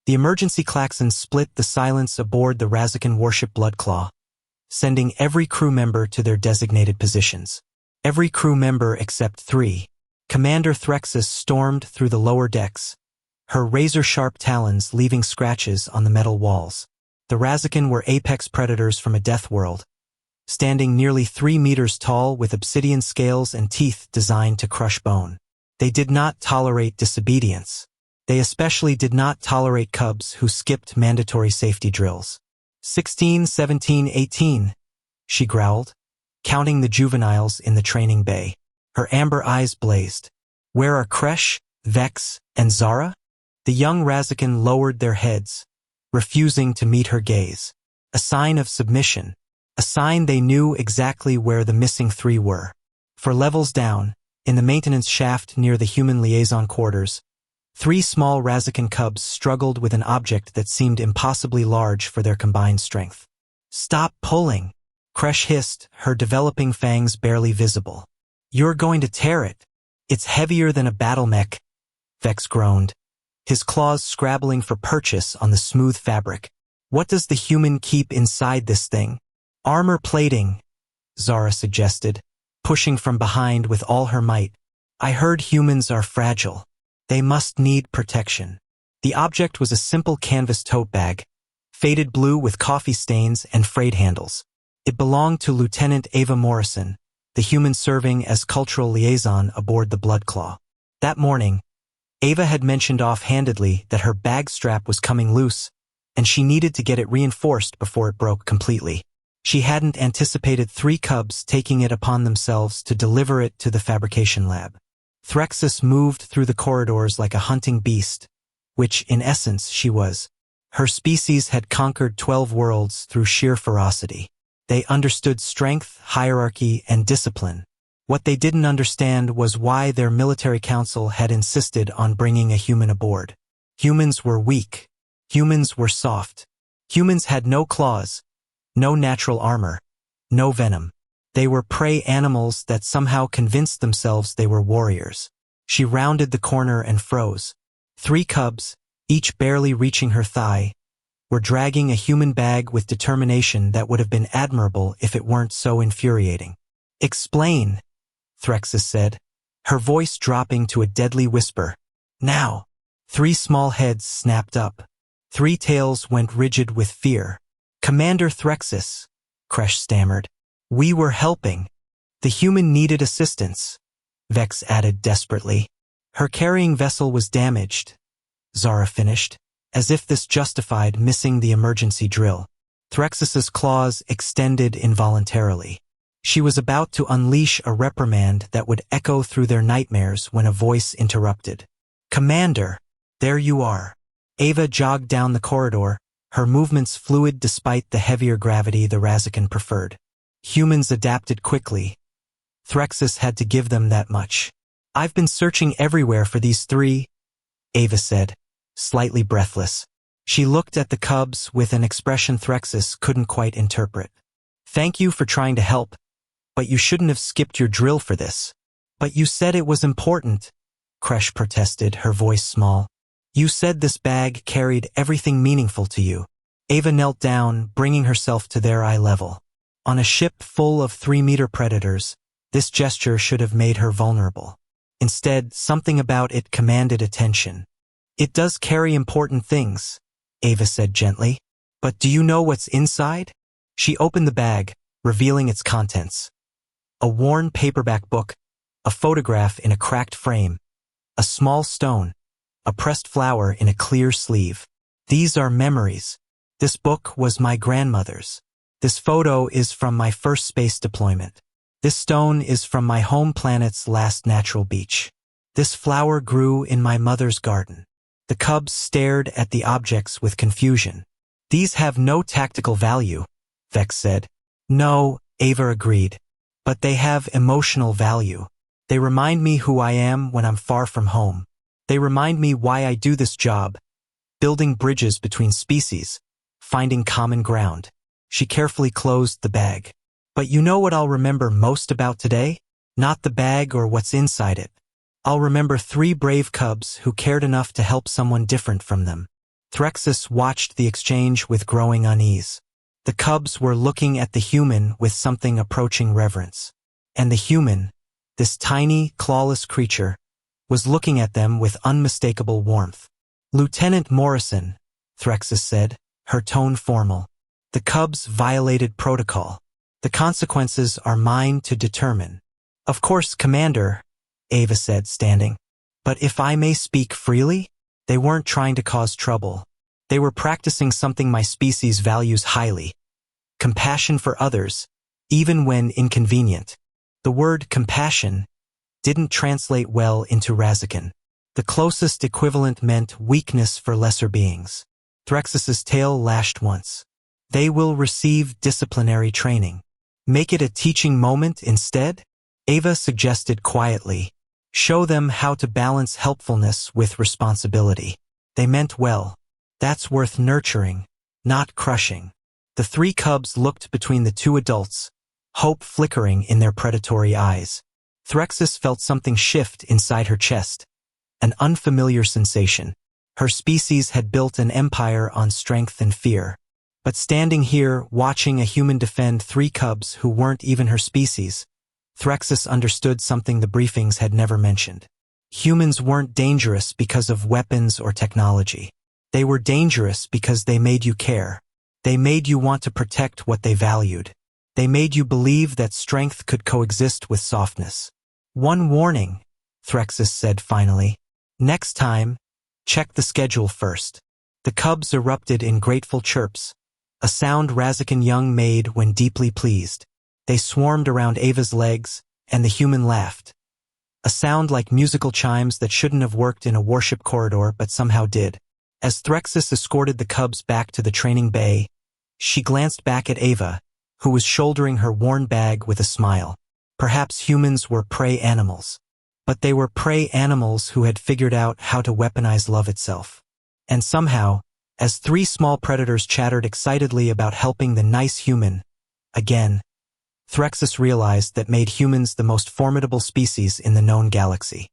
The emergency klaxon split the silence aboard the Razakan warship Bloodclaw, sending every crew member to their designated positions. Every crew member except 3. Commander Threxus stormed through the lower decks, her razor-sharp talons leaving scratches on the metal walls. The Razakan were apex predators from a death world, standing nearly 3 meters tall with obsidian scales and teeth designed to crush bone. They did not tolerate disobedience. They especially did not tolerate cubs who skipped mandatory safety drills. 16, 17, 18, she growled, counting the juveniles in the training bay. Her amber eyes blazed. Where are Kresh, Vex, and Zara? The young Razakan lowered their heads, refusing to meet her gaze. A sign of submission. A sign they knew exactly where the missing 3 were. For levels down, in the maintenance shaft near the human liaison quarters, 3 small Razakan cubs struggled with an object that seemed impossibly large for their combined strength. Stop pulling, Kresh hissed, her developing fangs barely visible. You're going to tear it. It's heavier than a battle mech, Vex groaned, his claws scrabbling for purchase on the smooth fabric. What does the human keep inside this thing? Armor plating, Zara suggested, pushing from behind with all her might. I heard humans are fragile. They must need protection. The object was a simple canvas tote bag, faded blue with coffee stains and frayed handles. It belonged to Lieutenant Ava Morrison, the human serving as cultural liaison aboard the Bloodclaw. That morning, Ava had mentioned offhandedly that her bag strap was coming loose, and she needed to get it reinforced before it broke completely. She hadn't anticipated 3 cubs taking it upon themselves to deliver it to the fabrication lab. Threxus moved through the corridors like a hunting beast, which, in essence, she was. Her species had conquered 12 worlds through sheer ferocity. They understood strength, hierarchy, and discipline. What they didn't understand was why their military council had insisted on bringing a human aboard. Humans were weak. Humans were soft. Humans had no claws, no natural armor, no venom. They were prey animals that somehow convinced themselves they were warriors. She rounded the corner and froze. 3 cubs, each barely reaching her thigh, were dragging a human bag with determination that would have been admirable if it weren't so infuriating. Explain, Threxus said, her voice dropping to a deadly whisper. Now. 3 small heads snapped up. 3 tails went rigid with fear. Commander Threxus, Kresh stammered. We were helping. The human needed assistance, Vex added desperately. Her carrying vessel was damaged, Zara finished, as if this justified missing the emergency drill. Threxus's claws extended involuntarily. She was about to unleash a reprimand that would echo through their nightmares when a voice interrupted. Commander, there you are. Ava jogged down the corridor, her movements fluid despite the heavier gravity the Razakan preferred. Humans adapted quickly. Threxus had to give them that much. I've been searching everywhere for these 3, Ava said, slightly breathless. She looked at the cubs with an expression Threxus couldn't quite interpret. Thank you for trying to help, but you shouldn't have skipped your drill for this. But you said it was important, Kresh protested, her voice small. You said this bag carried everything meaningful to you. Ava knelt down, bringing herself to their eye level. On a ship full of 3-meter predators, this gesture should have made her vulnerable. Instead, something about it commanded attention. It does carry important things, Ava said gently. But do you know what's inside? She opened the bag, revealing its contents. A worn paperback book, a photograph in a cracked frame, a small stone, a pressed flower in a clear sleeve. These are memories. This book was my grandmother's. This photo is from my first space deployment. This stone is from my home planet's last natural beach. This flower grew in my mother's garden. The cubs stared at the objects with confusion. These have no tactical value, Vex said. No, Ava agreed. But they have emotional value. They remind me who I am when I'm far from home. They remind me why I do this job, building bridges between species, finding common ground. She carefully closed the bag. But you know what I'll remember most about today? Not the bag or what's inside it. I'll remember 3 brave cubs who cared enough to help someone different from them. Threxus watched the exchange with growing unease. The cubs were looking at the human with something approaching reverence. And the human, this tiny, clawless creature, was looking at them with unmistakable warmth. "Lieutenant Morrison," Threxus said, her tone formal. "The cubs violated protocol. The consequences are mine to determine." "Of course, Commander," Ava said, standing. "But if I may speak freely, they weren't trying to cause trouble. They were practicing something my species values highly: compassion for others, even when inconvenient." The word compassion didn't translate well into Razakan. The closest equivalent meant weakness for lesser beings. Threxus's tail lashed once. "They will receive disciplinary training. Make it a teaching moment instead?" Ava suggested quietly. "Show them how to balance helpfulness with responsibility." They meant well. That's worth nurturing, not crushing. The three cubs looked between the two adults, hope flickering in their predatory eyes. Threxus felt something shift inside her chest, an unfamiliar sensation. Her species had built an empire on strength and fear. But standing here, watching a human defend three cubs who weren't even her species, Threxus understood something the briefings had never mentioned. Humans weren't dangerous because of weapons or technology. They were dangerous because they made you care. They made you want to protect what they valued. They made you believe that strength could coexist with softness. "One warning," Threxus said finally. "Next time, check the schedule first." The cubs erupted in grateful chirps, a sound Razakan young made when deeply pleased. They swarmed around Ava's legs, and the human laughed. A sound like musical chimes that shouldn't have worked in a warship corridor but somehow did. As Threxus escorted the cubs back to the training bay, she glanced back at Ava, who was shouldering her worn bag with a smile. Perhaps humans were prey animals. But they were prey animals who had figured out how to weaponize love itself. And somehow, as three small predators chattered excitedly about helping the nice human, again, Threxus realized that made humans the most formidable species in the known galaxy.